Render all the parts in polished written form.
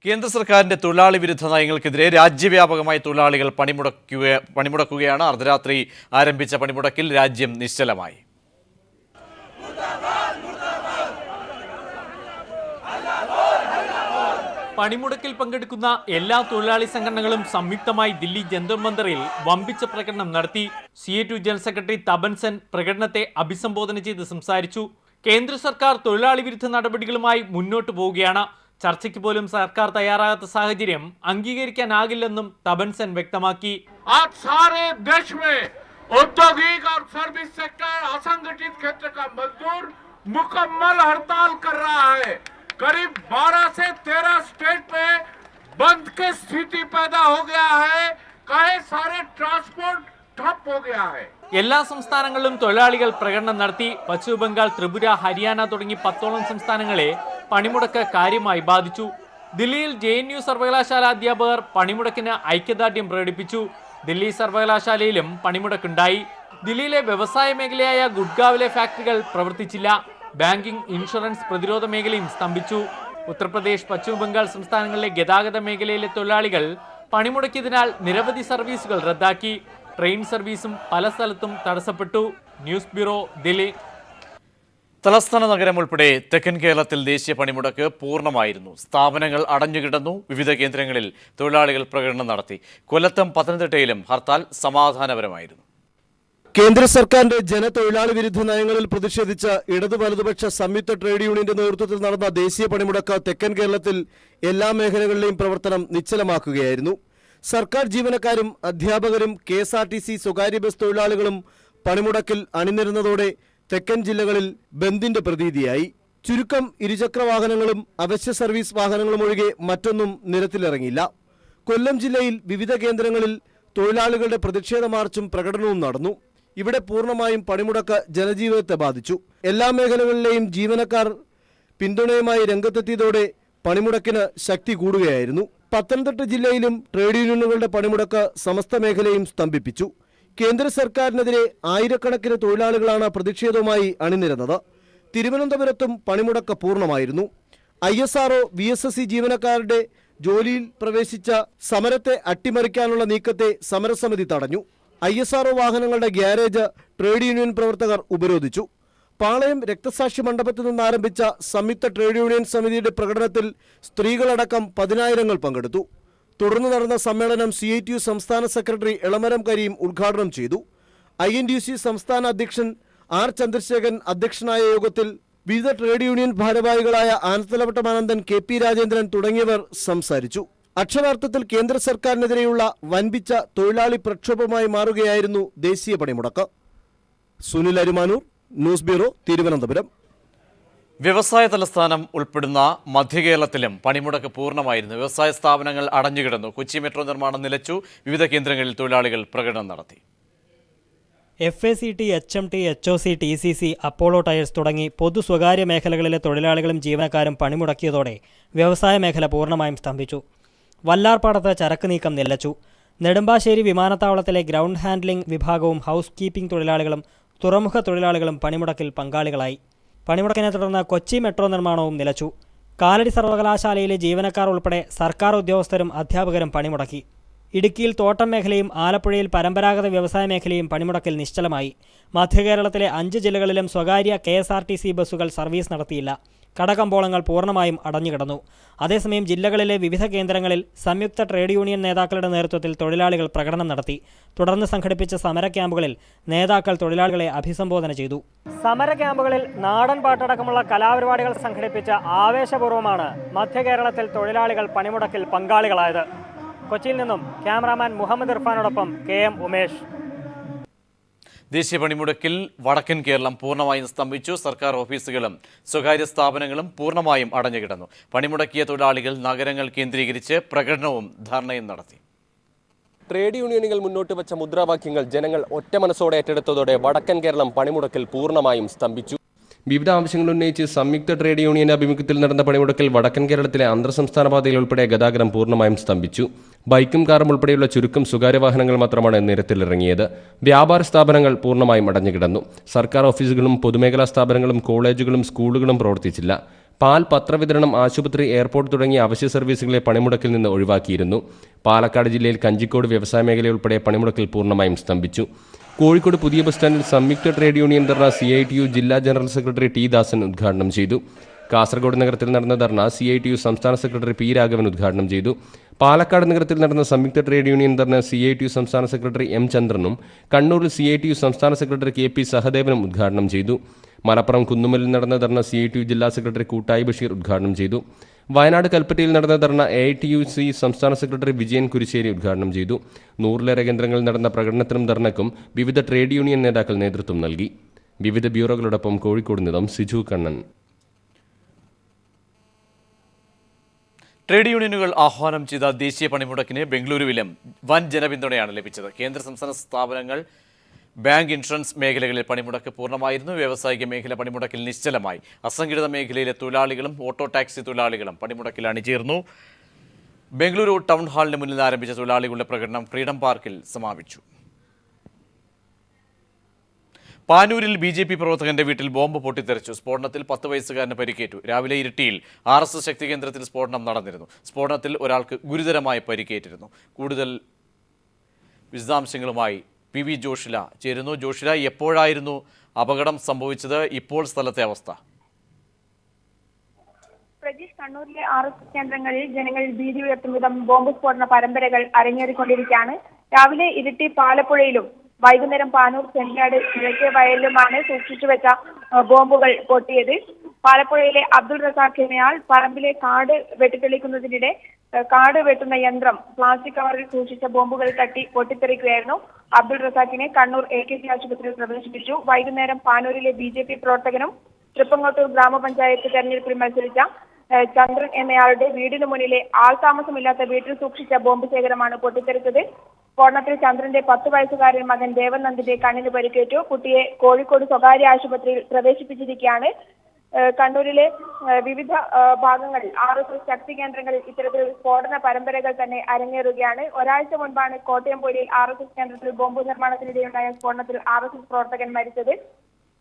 കേന്ദ്ര സർക്കാരിന്റെ തൊഴിലാളി വിരുദ്ധ നയങ്ങൾക്കെതിരെ രാജ്യവ്യാപകമായി തൊഴിലാളികൾ പണിമുടക്കുകയാണ്. അർദ്ധരാത്രി ആരംഭിച്ച പണിമുടക്കിൽ രാജ്യം നിശ്ചലമായി. പണിമുടക്കിൽ പങ്കെടുക്കുന്ന എല്ലാ തൊഴിലാളി സംഘടനകളും സംയുക്തമായി ദില്ലി ജന്തർ മന്ദറിൽ വമ്പിച്ച പ്രകടനം നടത്തി. CA2 general secretary Tapan Sen പ്രകടനത്തെ അഭിസംബോധന ചെയ്ത് സംസാരിച്ചു. കേന്ദ്ര സർക്കാർ തൊഴിലാളി വിരുദ്ധ നടപടികളുമായി മുന്നോട്ട് പോവുകയാണ്. ചർച്ചയ്ക്ക് പോലും സർക്കാർ തയ്യാറാകാത്ത സാഹചര്യം അംഗീകരിക്കാനാകില്ലെന്നും തപൻ സെൻ വ്യക്തമാക്കി. औद्योगिक और सर्विस सेक्टर असंगठित क्षेत्र का मजदूर मुकम्मल हड़ताल कर रहा है। करीब 12 से 13 स्टेट में बंद की स्थिति पैदा हो गया है। कई सारे ट्रांसपोर्ट ठप हो गया है. എല്ലാ സംസ്ഥാനങ്ങളിലും തൊഴിലാളികൾ പ്രകടനം നടത്തി. പശ്ചിമ ബംഗാൾ, ത്രിപുര, ഹരിയാന തുടങ്ങി 10ഓളം സംസ്ഥാനങ്ങളെ പണിമുടക്ക് കാര്യമായി ബാധിച്ചു. ദില്ലിയിൽ JNU സർവകലാശാല അധ്യാപകർ പണിമുടക്കിന് ഐക്യദാർഢ്യം പ്രകടിപ്പിച്ചു. ദില്ലി സർവകലാശാലയിലും പണിമുടക്കുണ്ടായി. ദില്ലിയിലെ വ്യവസായ മേഖലയായ ഗുഡ്ഗാവിലെ ഫാക്ടറികൾ പ്രവർത്തിച്ചില്ല. ബാങ്കിംഗ്, ഇൻഷുറൻസ്, പ്രതിരോധ മേഖലയും സ്തംഭിച്ചു. ഉത്തർപ്രദേശ്, പശ്ചിമ ബംഗാൾ സംസ്ഥാനങ്ങളിലെ ഗതാഗത മേഖലയിലെ തൊഴിലാളികൾ പണിമുടക്കിയതിനാൽ നിരവധി സർവീസുകൾ റദ്ദാക്കി. ട്രെയിൻ സർവീസും പല സ്ഥലത്തും തടസ്സപ്പെട്ടു. News bureau, Delhi. തലസ്ഥാന നഗരം ഉൾപ്പെടെ തെക്കൻ കേരളത്തിൽ ദേശീയ പണിമുടക്ക് പൂർണ്ണമായിരുന്നു. സ്ഥാപനങ്ങൾ അടഞ്ഞുകിടന്നു. വിവിധ കേന്ദ്രങ്ങളിൽ തൊഴിലാളികൾ പ്രകടനം നടത്തി. കൊല്ലത്തും പത്തനംതിട്ടയിലും ഹർത്താൽ സമാധാനപരമായിരുന്നു. കേന്ദ്ര സർക്കാരിന്റെ ജനതൊഴിലാളി വിരുദ്ധ നയങ്ങളിൽ പ്രതിഷേധിച്ച ഇടതു വലതുപക്ഷ സംയുക്ത ട്രേഡ് യൂണിയന്റെ നേതൃത്വത്തിൽ നടന്ന ദേശീയ പണിമുടക്ക് തെക്കൻ കേരളത്തിൽ എല്ലാ മേഖലകളിലെയും പ്രവർത്തനം നിശ്ചലമാക്കുകയായിരുന്നു. സർക്കാർ ജീവനക്കാരും അധ്യാപകരും KSRTC സ്വകാര്യ ബസ് തൊഴിലാളികളും പണിമുടക്കിൽ അണിനിരുന്നതോടെ തെക്കൻ ജില്ലകളിൽ ബന്ദിന്റെ പ്രതീതിയായി. ചുരുക്കം ഇരുചക്ര വാഹനങ്ങളും അവശ്യ സർവീസ് വാഹനങ്ങളും ഒഴികെ മറ്റൊന്നും നിരത്തിലിറങ്ങിയില്ല. കൊല്ലം ജില്ലയിൽ വിവിധ കേന്ദ്രങ്ങളിൽ തൊഴിലാളികളുടെ പ്രതിഷേധ മാർച്ചും പ്രകടനവും നടന്നു. ഇവിടെ പൂർണ്ണമായും പണിമുടക്ക് ജനജീവിതത്തെ ബാധിച്ചു. എല്ലാ മേഖലകളിലെയും ജീവനക്കാർ പിന്തുണയുമായി രംഗത്തെത്തിയതോടെ പണിമുടക്കിന് ശക്തി കൂടുകയായിരുന്നു. പത്തനംതിട്ട ജില്ലയിലും ട്രേഡ് യൂണിയനുകളുടെ പണിമുടക്ക് സമസ്ത മേഖലയും സ്തംഭിപ്പിച്ചു. കേന്ദ്ര സർക്കാരിനെതിരെ ആയിരക്കണക്കിന് തൊഴിലാളികളാണ് പ്രതിഷേധവുമായി അണിനിരന്നത്. തിരുവനന്തപുരത്തും പണിമുടക്ക് പൂർണ്ണമായിരുന്നു. ISRO, VSSC ജീവനക്കാരുടെ ജോലിയിൽ പ്രവേശിച്ച സമരത്തെ അട്ടിമറിക്കാനുള്ള നീക്കത്തെ സമരസമിതി തടഞ്ഞു. ISRO വാഹനങ്ങളുടെ ഗ്യാരേജ് ട്രേഡ് യൂണിയൻ പ്രവർത്തകർ ഉപരോധിച്ചു. പാളയം രക്തസാക്ഷി മണ്ഡപത്തിൽ നിന്നാരംഭിച്ച സംയുക്ത ട്രേഡ് യൂണിയൻ സമിതിയുടെ പ്രകടനത്തിൽ സ്ത്രീകളടക്കം 10,000 പങ്കെടുത്തു. തുടർന്ന് നടന്ന സമ്മേളനം CITU സംസ്ഥാന സെക്രട്ടറി എളമരം കരീം ഉദ്ഘാടനം ചെയ്തു. INTUC സംസ്ഥാന അധ്യക്ഷൻ R ചന്ദ്രശേഖരൻ അധ്യക്ഷനായ യോഗത്തിൽ വിവിധ ട്രേഡ് യൂണിയൻ ഭാരവാഹികളായ ആനത്തലവട്ടം ആനന്ദൻ, KP രാജേന്ദ്രൻ തുടങ്ങിയവർ സംസാരിച്ചു. അക്ഷരാർത്ഥത്തിൽ കേന്ദ്ര സർക്കാരിനെതിരെയുള്ള വൻപിച്ച തൊഴിലാളി പ്രക്ഷോഭമായി മാറുകയായിരുന്നു ദേശീയ പണിമുടക്ക്. Sunil Arumanoor, news bureau, Thiruvananthapuram. വ്യവസായ തലസ്ഥാനം ഉൾപ്പെടുന്ന മധ്യകേരളത്തിലും പണിമുടക്ക് പൂർണ്ണമായിരുന്നു. വ്യവസായ സ്ഥാപനങ്ങൾ അടഞ്ഞുകിടന്നു. കൊച്ചി മെട്രോ നിർമ്മാണം നിലച്ചു. വിവിധ കേന്ദ്രങ്ങളിൽ തൊഴിലാളികൾ പ്രകടനം നടത്തി. FACT, HMT, HOC, TCC, Apollo tyres തുടങ്ങി പൊതു സ്വകാര്യ മേഖലകളിലെ തൊഴിലാളികളും ജീവനക്കാരും പണിമുടക്കിയതോടെ വ്യവസായ മേഖല പൂർണ്ണമായും സ്തംഭിച്ചു. വല്ലാർപാടത്ത് ചരക്ക് നീക്കം നിലച്ചു. നെടുമ്പാശ്ശേരി വിമാനത്താവളത്തിലെ ഗ്രൗണ്ട് ഹാൻഡ്ലിംഗ് വിഭാഗവും ഹൗസ് കീപ്പിംഗ് തൊഴിലാളികളും തുറമുഖ തൊഴിലാളികളും പണിമുടക്കിൽ പങ്കാളികളായി. പണിമുടക്കിനെ തുടർന്ന് കൊച്ചി മെട്രോ നിർമ്മാണവും നിലച്ചു. കാലടി സർവകലാശാലയിലെ ജീവനക്കാർ ഉൾപ്പെടെ സർക്കാർ ഉദ്യോഗസ്ഥരും അധ്യാപകരും പണിമുടക്കി. ഇടുക്കിയിൽ തോട്ടം മേഖലയും ആലപ്പുഴയിൽ പരമ്പരാഗത വ്യവസായ മേഖലയും പണിമുടക്കിൽ നിശ്ചലമായി. മധ്യകേരളത്തിലെ 5 ജില്ലകളിലും സ്വകാര്യ KSRTC ബസ്സുകൾ സർവീസ് നടത്തിയില്ല. കടകമ്പോളങ്ങൾ പൂർണ്ണമായും അടഞ്ഞുകിടന്നു. അതേസമയം ജില്ലകളിലെ വിവിധ കേന്ദ്രങ്ങളിൽ സംയുക്ത ട്രേഡ് യൂണിയൻ നേതാക്കളുടെ നേതൃത്വത്തിൽ തൊഴിലാളികൾ പ്രകടനം നടത്തി. തുടർന്ന് സംഘടിപ്പിച്ച സമര ക്യാമ്പുകളിൽ നേതാക്കൾ തൊഴിലാളികളെ അഭിസംബോധന ചെയ്തു. സമര ക്യാമ്പുകളിൽ നാടൻ പാട്ടടക്കമുള്ള കലാപരിപാടികൾ സംഘടിപ്പിച്ച ആവേശപൂർവ്വമാണ് മധ്യകേരളത്തിൽ തൊഴിലാളികൾ പണിമുടക്കിൽ പങ്കാളികളായത്. കൊച്ചിയിൽ നിന്നും ക്യാമറാമാൻ മുഹമ്മദ് ഇർഫാനോടൊപ്പം KM ഉമേഷ്. ദേശീയ പണിമുടക്കിൽ വടക്കൻ കേരളം പൂർണ്ണമായും സ്തംഭിച്ചു. സർക്കാർ ഓഫീസുകളും സ്വകാര്യ സ്ഥാപനങ്ങളും പൂർണ്ണമായും അടഞ്ഞുകിടന്നു. പണിമുടക്കിയ തൊഴിലാളികൾ നഗരങ്ങൾ കേന്ദ്രീകരിച്ച് പ്രകടനവും ധർണയും നടത്തി. ട്രേഡ് യൂണിയനുകൾ മുന്നോട്ട് വെച്ച മുദ്രാവാക്യങ്ങൾ ജനങ്ങൾ ഒറ്റ മനസ്സോടെ ഏറ്റെടുത്തതോടെ വടക്കൻ കേരളം പണിമുടക്കിൽ പൂർണ്ണമായും സ്തംഭിച്ചു. വിവിധ ആവശ്യങ്ങൾ ഉന്നയിച്ച് സംയുക്ത ട്രേഡ് യൂണിയന്റെ ആഭിമുഖ്യത്തിൽ നടന്ന പണിമുടക്കിൽ വടക്കൻ കേരളത്തിലെ അന്തർസംസ്ഥാന പാതയിൽ ഉൾപ്പെടെ ഗതാഗതം പൂർണ്ണമായും സ്തംഭിച്ചു. ബൈക്കും കാറും ഉൾപ്പെടെയുള്ള ചുരുക്കം സ്വകാര്യ വാഹനങ്ങൾ മാത്രമാണ് നിരത്തിലിറങ്ങിയത്. വ്യാപാര സ്ഥാപനങ്ങൾ പൂർണ്ണമായും അടഞ്ഞുകിടന്നു. സർക്കാർ ഓഫീസുകളും പൊതുമേഖലാ സ്ഥാപനങ്ങളും കോളേജുകളും സ്കൂളുകളും പ്രവർത്തിച്ചില്ല. പാൽ, പത്രവിതരണം, ആശുപത്രി, എയർപോർട്ട് തുടങ്ങിയ അവശ്യ സർവീസുകളെ പണിമുടക്കിൽ നിന്ന് ഒഴിവാക്കിയിരുന്നു. പാലക്കാട് ജില്ലയിൽ കഞ്ചിക്കോട് വ്യവസായ മേഖലയുൾപ്പെടെ പണിമുടക്കിൽ പൂർണ്ണമായും സ്തംഭിച്ചു. കോഴിക്കോട് പുതിയ ബസ് സ്റ്റാൻഡിൽ സംയുക്ത ട്രേഡ് യൂണിയൻ ധർണ CITU ജില്ലാ ജനറൽ സെക്രട്ടറി T. ദാസൻ ഉദ്ഘാടനം ചെയ്തു. കാസർഗോഡ് നഗരത്തിൽ നടന്ന ധർണ CITU സംസ്ഥാന സെക്രട്ടറി P. രാഘവൻ ഉദ്ഘാടനം ചെയ്തു. പാലക്കാട് നഗരത്തിൽ നടന്ന സംയുക്ത ട്രേഡ് യൂണിയൻ ധർണ CITU സംസ്ഥാന സെക്രട്ടറി M. ചന്ദ്രനും കണ്ണൂരിൽ CITU സംസ്ഥാന സെക്രട്ടറി KP. സഹദേവനും ഉദ്ഘാടനം ചെയ്തു. മലപ്പുറം കുന്നുമലിൽ നടന്ന ധർണ CITU ജില്ലാ സെക്രട്ടറി കൂട്ടായി ബഷീർ ഉദ്ഘാടനം ചെയ്തു. വയനാട് കൽപ്പറ്റയിൽ നടന്ന ധർണ AITUC സംസ്ഥാന സെക്രട്ടറി വിജയൻ കുരിശ്ശേരി ഉദ്ഘാടനം ചെയ്തു. 100-ലേറെ കേന്ദ്രങ്ങളിൽ നടന്ന പ്രകടനത്തിനും ധർണയ്ക്കും വിവിധ ട്രേഡ് യൂണിയൻ നേതാക്കൾ നേതൃത്വം നൽകി. വിവിധ ബ്യൂറോകളോടൊപ്പം കോഴിക്കോട് നിന്നും സിജു കണ്ണൻ. ട്രേഡ് യൂണിയനുകൾ ആഹ്വാനം ചെയ്ത ദേശീയ പണിമുടക്കിന് ബംഗളൂരുവിലും വൻ ജനപിന്തുണയാണ് ലഭിച്ചത്. കേന്ദ്ര സംസ്ഥാന സ്ഥാപനങ്ങൾ, ബാങ്ക്, ഇൻഷുറൻസ് മേഖലകളിൽ പണിമുടക്ക് പൂർണ്ണമായിരുന്നു. വ്യാവസായിക മേഖല പണിമുടക്കിൽ നിശ്ചലമായി. അസംഘടിത മേഖലയിലെ തൊഴിലാളികളും ഓട്ടോ ടാക്സി തൊഴിലാളികളും പണിമുടക്കിൽ അണിചേർന്നു. ബംഗളൂരു ടൗൺ ഹാളിന് മുന്നിൽ ആരംഭിച്ച തൊഴിലാളികളുടെ പ്രകടനം ഫ്രീഡം പാർക്കിൽ സമാപിച്ചു. പാനൂരിൽ BJP പ്രവർത്തകന്റെ വീട്ടിൽ ബോംബ് പൊട്ടിത്തെറിച്ചു. സ്ഫോടനത്തിൽ 10 വയസ്സുകാരന് പരിക്കേറ്റു. രാവിലെ ഇരിട്ടിയിൽ RSS ശക്തി കേന്ദ്രത്തിൽ സ്ഫോടനം നടന്നിരുന്നു. സ്ഫോടനത്തിൽ ഒരാൾക്ക് ഗുരുതരമായി പരിക്കേറ്റിരുന്നു. കൂടുതൽ വിശദാംശങ്ങളുമായി PV ജോഷില ചേരുന്നു. ജോഷില, എപ്പോഴായിരുന്നു അപകടം സംഭവിച്ചത്? ഇപ്പോൾ സ്ഥലത്തെ അവസ്ഥ? പ്രജീഷ്, കണ്ണൂരിലെ RSS കേന്ദ്രങ്ങളിൽ ജനങ്ങളിൽ ഭീതി ഉയർത്തും വിധം ബോംബ് സ്ഫോടന പരമ്പരകൾ അരങ്ങേറിക്കൊണ്ടിരിക്കുകയാണ്. രാവിലെ ഇരിട്ടി പാലപ്പുഴയിലും വൈകുന്നേരം പാനൂർ ചെല്ലാട് കിഴക്കേ വയലിലുമാണ് സൂക്ഷിച്ചു വെച്ച ബോംബുകൾ പൊട്ടിയത്. പാലപ്പുഴയിലെ അബ്ദുൾ റസാഖ് എന്നയാൾ പറമ്പിലെ കാട് വെട്ടിത്തെളിക്കുന്നതിനിടെ കാട് വെട്ടുന്ന യന്ത്രം പ്ലാസ്റ്റിക് കവറിൽ സൂക്ഷിച്ച ബോംബുകൾ തട്ടി പൊട്ടിത്തെറിക്കുകയായിരുന്നു. അബ്ദുൾ റസാഖിനെ കണ്ണൂർ AKG ആശുപത്രിയിൽ പ്രവേശിപ്പിച്ചു. വൈകുന്നേരം പാനൂരിലെ BJP പ്രവർത്തകനും തൃപ്പങ്ങോട്ടൂർ ഗ്രാമപഞ്ചായത്ത് തെരഞ്ഞെടുപ്പിൽ മത്സരിച്ച ചന്ദ്രൻ എന്നയാളുടെ വീടിനു മുന്നിലെ ആൾതാമസമില്ലാത്ത വീട്ടിൽ സൂക്ഷിച്ച ബോംബ് ശേഖരമാണ് പൊട്ടിത്തെറിച്ചത്. സ്ഫോടനത്തിൽ ചന്ദ്രന്റെ 10 വയസ്സുകാരൻ മകൻ ദേവനന്ദിന്റെ കണ്ണിന് പരിക്കേറ്റു. കുട്ടിയെ കോഴിക്കോട് സ്വകാര്യ ആശുപത്രിയിൽ പ്രവേശിപ്പിച്ചിരിക്കുകയാണ്. കണ്ണൂരിലെ വിവിധ ഭാഗങ്ങളിൽ RSS ശക്തി കേന്ദ്രങ്ങളിൽ ഇത്തരത്തിൽ സ്ഫോടന പരമ്പരകൾ തന്നെ അരങ്ങേറുകയാണ്. ഒരാഴ്ച മുൻപാണ് കോട്ടയം പോലീൽ RSS കേന്ദ്രത്തിൽ ബോംബ് നിർമ്മാണത്തിനിടെയുണ്ടായ സ്ഫോടനത്തിൽ RSS പ്രവർത്തകൻ മരിച്ചത്.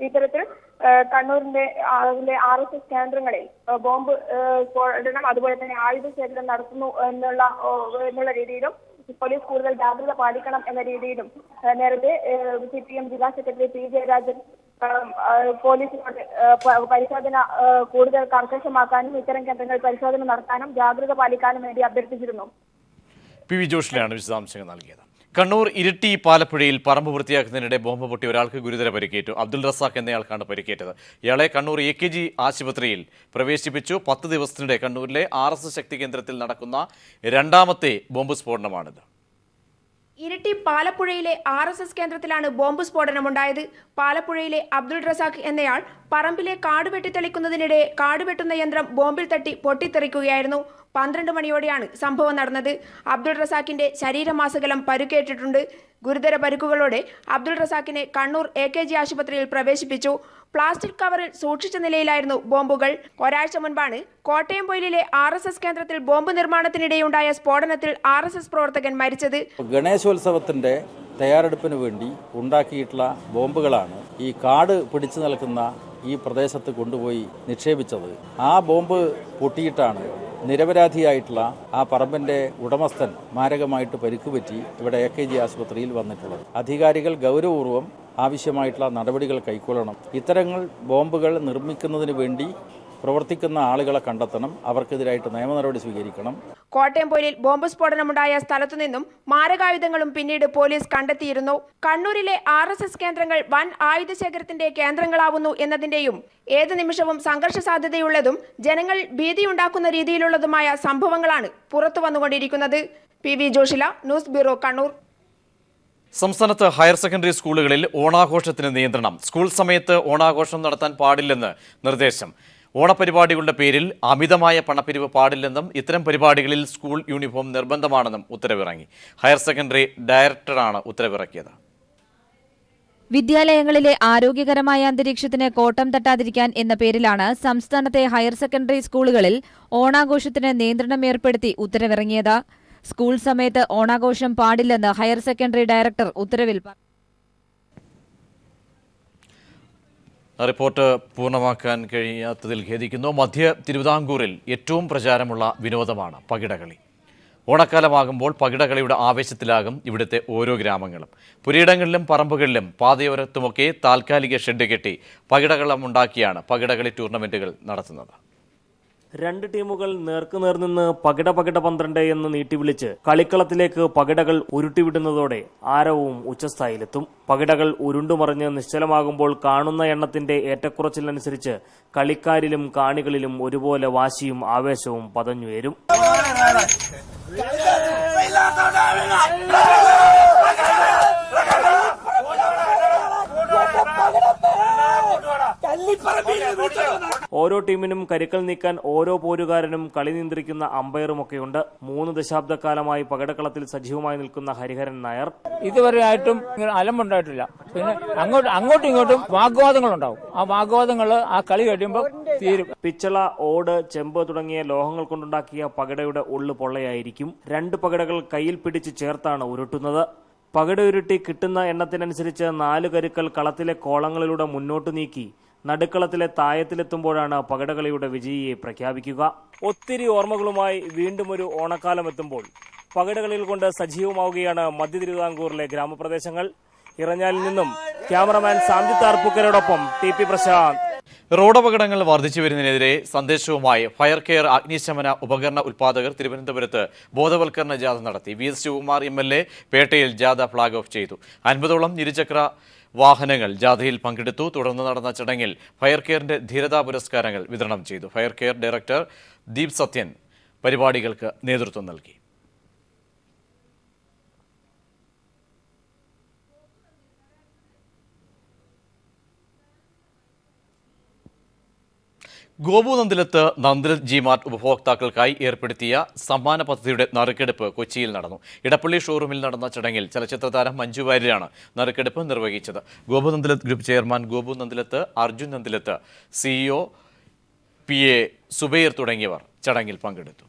ഇത്തരത്തിൽ കണ്ണൂരിന്റെ RSS കേന്ദ്രങ്ങളിൽ ബോംബ് സ്ഫോടനം അതുപോലെ തന്നെ ആയുധ ശേഖരം നടത്തുന്നു എന്നുള്ള രീതിയിലും പോലീസ് കൂടുതൽ ജാഗ്രത പാലിക്കണം എന്ന രീതിയിലും നേരത്തെ CPM ജില്ലാ സെക്രട്ടറി P. ജയരാജൻ പോലീസിനോട് പരിശോധന കൂടുതൽ കർക്കശമാക്കാനും ഇത്തരം കേന്ദ്രങ്ങളിൽ പരിശോധന നടത്താനും ജാഗ്രത പാലിക്കാനും വേണ്ടി അഭ്യർത്ഥിച്ചിരുന്നു. PV ജോഷിലാണ് വിശദാംശങ്ങൾ നൽകിയത്. കണ്ണൂർ ഇരിട്ടി പാലപ്പുഴയിൽ പറമ്പ് വൃത്തിയാക്കുന്നതിനിടെ ബോംബ് പൊട്ടി ഒരാൾക്ക് ഗുരുതര പരിക്കേറ്റു. അബ്ദുൾ റസാഖ് എന്നയാൾക്കാണ് പരിക്കേറ്റത്. ഇയാളെ കണ്ണൂർ AKG ആശുപത്രിയിൽ പ്രവേശിപ്പിച്ചു. 10 ദിവസത്തിനിടെ കണ്ണൂരിലെ RSS ശക്തി കേന്ദ്രത്തിൽ നടക്കുന്ന രണ്ടാമത്തെ ബോംബ് സ്ഫോടനമാണിത്. ഇരിട്ടി പാലപ്പുഴയിലെ RSS കേന്ദ്രത്തിലാണ് ബോംബ് സ്ഫോടനമുണ്ടായത്. പാലപ്പുഴയിലെ അബ്ദുൾ റസാഖ് എന്നയാൾ പറമ്പിലെ കാട് വെട്ടിത്തെളിക്കുന്നതിനിടെ കാട് വെട്ടുന്ന യന്ത്രം ബോംബിൽ തട്ടി പൊട്ടിത്തെറിക്കുകയായിരുന്നു. 12 മണിയോടെയാണ് സംഭവം നടന്നത്. അബ്ദുൾ റസാഖിന്റെ ശരീരമാസകലം പരുക്കേറ്റിട്ടുണ്ട്. ഗുരുതര പരുക്കുകളോടെ അബ്ദുൾ റസാഖിനെ കണ്ണൂർ AKG ആശുപത്രിയിൽ പ്രവേശിപ്പിച്ചു. പ്ലാസ്റ്റിക് കവറിൽ സൂക്ഷിച്ച നിലയിലായിരുന്നു ബോംബുകൾ. ഒരാഴ്ച മുൻപാണ് കോട്ടയം പൊയിലിലെ RSS കേന്ദ്രത്തിൽ ബോംബ് നിർമ്മാണത്തിനിടെയുണ്ടായ സ്ഫോടനത്തിൽ RSS പ്രവർത്തകൻ മരിച്ചത്. ഗണേശോത്സവത്തിന്റെ തയ്യാറെടുപ്പിന് വേണ്ടി ഉണ്ടാക്കിയിട്ടുള്ള ബോംബുകളാണ് ഈ കാട് പിടിച്ചു നിൽക്കുന്ന ഈ പ്രദേശത്ത് കൊണ്ടുപോയി നിക്ഷേപിച്ചത്. ആ ബോംബ് പൊട്ടിയിട്ടാണ് നിരപരാധിയായിട്ടുള്ള ആ പറമ്പിൻ്റെ ഉടമസ്ഥൻ മാരകമായിട്ട് പരിക്കുപറ്റി ഇവിടെ AKG ആശുപത്രിയിൽ വന്നിട്ടുള്ളത്. അധികാരികൾ ഗൗരവപൂർവ്വം ആവശ്യമായിട്ടുള്ള നടപടികൾ കൈക്കൊള്ളണം. ഇത്തരങ്ങൾ ബോംബുകൾ നിർമ്മിക്കുന്നതിന് വേണ്ടി പ്രവർത്തിക്കുന്ന ആളുകളെ കണ്ടെത്തണം. അവർക്കെതിരായിട്ട് നിയമ നടപടി സ്വീകരിക്കണം. കോട്ടയം പൊയിലിൽ ബോംബ് സ്ഫോടനമുണ്ടായ സ്ഥലത്തു നിന്നും മാരകായുധങ്ങളും പിന്നീട് പോലീസ് കണ്ടെത്തിയിരുന്നു. കണ്ണൂരിലെ RSS കേന്ദ്രങ്ങൾ വൻ ആയുധശേഖരത്തിന്റെ കേന്ദ്രങ്ങളാവുന്നു എന്നതിന്റെയും ഏത് നിമിഷവും സംഘർഷ സാധ്യതയുള്ളതും ജനങ്ങൾ ഭീതിയുണ്ടാക്കുന്ന രീതിയിലുള്ളതുമായ സംഭവങ്ങളാണ് പുറത്തു വന്നുകൊണ്ടിരിക്കുന്നത്. PV Joshila, news bureau, Kannur. സംസ്ഥാനത്ത് ഹയർ സെക്കൻഡറി സ്കൂളുകളിൽ ഓണാഘോഷത്തിന് നിയന്ത്രണം. സ്കൂൾ സമയത്ത് ഓണാഘോഷം നടത്താൻ പാടില്ലെന്ന് നിർദ്ദേശം. ഓണപരിപാടികളുടെ പേരിൽ അമിതമായ പണപ്പിരിവ് പാടില്ലെന്നും ഇത്തരം പരിപാടികളിൽ സ്കൂൾ യൂണിഫോം നിർബന്ധമാണെന്നും ഉത്തരവിറങ്ങി. ഹയർ സെക്കൻഡറി ഡയറക്ടറാണ് ഉത്തരവിറക്കിയത്. വിദ്യാലയങ്ങളിലെ ആരോഗ്യകരമായ അന്തരീക്ഷത്തിന് കോട്ടം തട്ടാതിരിക്കാൻ എന്ന പേരിലാണ് സംസ്ഥാനത്തെ ഹയർ സെക്കൻഡറി സ്കൂളുകളിൽ ഓണാഘോഷത്തിന് നിയന്ത്രണം ഏർപ്പെടുത്തി ഉത്തരവിറങ്ങിയത്. സ്കൂൾ സമയത്ത് ഓണാഘോഷം പാടില്ലെന്ന് ഹയർ സെക്കൻഡറി ഡയറക്ടർ ഉത്തരവിൽ പറഞ്ഞു. റിപ്പോർട്ട് പൂർണ്ണമാക്കാൻ കഴിയാത്തതിൽ ഖേദിക്കുന്നു. മധ്യ തിരുവിതാംകൂറിൽ ഏറ്റവും പ്രചാരമുള്ള വിനോദമാണ് പകിടകളി. ഓണക്കാലമാകുമ്പോൾ പകിടകളിയുടെ ആവേശത്തിലാകും ഇവിടുത്തെ ഓരോ ഗ്രാമങ്ങളും. പുരയിടങ്ങളിലും പറമ്പുകളിലും പാതയോരത്തുമൊക്കെ താൽക്കാലിക ഷെഡ് കെട്ടി പകിടകളമുണ്ടാക്കിയാണ് പകിടകളി ടൂർണമെന്റുകൾ നടത്തുന്നത്. രണ്ട് ടീമുകൾ നേർക്കുനേർ നിന്ന് പകിട 12 എന്ന് നീട്ടി വിളിച്ച് കളിക്കളത്തിലേക്ക് പകിടകൾ ഉരുട്ടിവിടുന്നതോടെ ആരവവും ഉച്ചസ്ഥായിലെത്തും. പകിടകൾ ഉരുണ്ടുമറിഞ്ഞ് നിശ്ചലമാകുമ്പോൾ കാണുന്ന എണ്ണത്തിന്റെ ഏറ്റക്കുറച്ചിലനുസരിച്ച് കളിക്കാരിലും കാണികളിലും ഒരുപോലെ വാശിയും ആവേശവും പതഞ്ഞുയരും. ഓരോ ടീമിനും കരുക്കൾ നീക്കാൻ ഓരോ പോരുകാരനും കളി നിയന്ത്രിക്കുന്ന അമ്പയറുമൊക്കെയുണ്ട്. 3 ദശാബ്ദക്കാലമായി പകിടക്കളത്തിൽ സജീവമായി നിൽക്കുന്ന ഹരിഹരൻ നായർ. ഇതുവരെയായിട്ടും അലമ്പുണ്ടായിട്ടില്ല. പിന്നെ അങ്ങോട്ടും ഇങ്ങോട്ടും വാഗ്വാദങ്ങളുണ്ടാവും. ആ വാഗ്വാദങ്ങൾ ആ കളി കഴിയുമ്പോൾ തീരും. പിച്ചള, ഓട്, ചെമ്പ് തുടങ്ങിയ ലോഹങ്ങൾ കൊണ്ടുണ്ടാക്കിയ പകിടയുടെ ഉള്ളു പൊള്ളയായിരിക്കും. 2 പകിടകൾ കയ്യിൽ പിടിച്ച് ചേർത്താണ് ഉരുട്ടുന്നത്. പകിട ഉരുട്ടി കിട്ടുന്ന എണ്ണത്തിനനുസരിച്ച് 4 കരുക്കൾ കളത്തിലെ കോളങ്ങളിലൂടെ മുന്നോട്ട് നീക്കി നടുക്കളത്തിലെ തായത്തിലെത്തുമ്പോഴാണ് പകിടകളിയുടെ വിജയിയെ പ്രഖ്യാപിക്കുക. ഒത്തിരി ഓർമ്മകളുമായി വീണ്ടും ഒരു ഓണക്കാലം എത്തുമ്പോൾ പകിടകളിൽ കൊണ്ട് സജീവമാവുകയാണ് മധ്യ തിരുവിതാംകൂറിലെ ഗ്രാമപ്രദേശങ്ങൾ. ഇറഞ്ഞാലിൽ നിന്നും ക്യാമറമാൻ സാംജിത്ത് ആർപ്പൂക്കരോടൊപ്പം ടി പി പ്രശാന്ത്. റോഡപകടങ്ങൾ വർദ്ധിച്ചു വരുന്നതിനെതിരെ സന്ദേശവുമായി ഫയർ കെയർ അഗ്നിശമന ഉപകരണ ഉൽപ്പാദകർ തിരുവനന്തപുരത്ത് ബോധവൽക്കരണ ജാഥ നടത്തി. വി എസ് ശിവകുമാർ MLA പേട്ടയിൽ ജാഥ ഫ്ളാഗ് ഓഫ് ചെയ്തു. 50ഓളം ഇരുചക്ര വാഹനങ്ങൾ ജാഥയിൽ പങ്കെടുത്തു. തുടർന്ന് നടന്ന ചടങ്ങിൽ ഫയർ കെയറിന്റെ ധീരതാ പുരസ്കാരങ്ങൾ വിതരണം ചെയ്തു. Fire care director Deep Sathyan പരിപാടികൾക്ക് നേതൃത്വം നൽകി. ഗോപുനന്ദിലത്ത് നന്ദിലത്ത് ജിമാർട്ട് ഉപഭോക്താക്കൾക്കായി ഏർപ്പെടുത്തിയ സമ്മാന പദ്ധതിയുടെ നറുക്കെടുപ്പ് കൊച്ചിയിൽ നടന്നു. ഇടപ്പള്ളി ഷോറൂമിൽ നടന്ന ചടങ്ങിൽ ചലച്ചിത്ര താരം മഞ്ജു വാര്യരാണ് നറുക്കെടുപ്പ് നിർവഹിച്ചത്. Gopu Nandilath group chairman Gopu Nandilath, Arjun Nandilath, CEO PA Zubair തുടങ്ങിയവർ ചടങ്ങിൽ പങ്കെടുത്തു.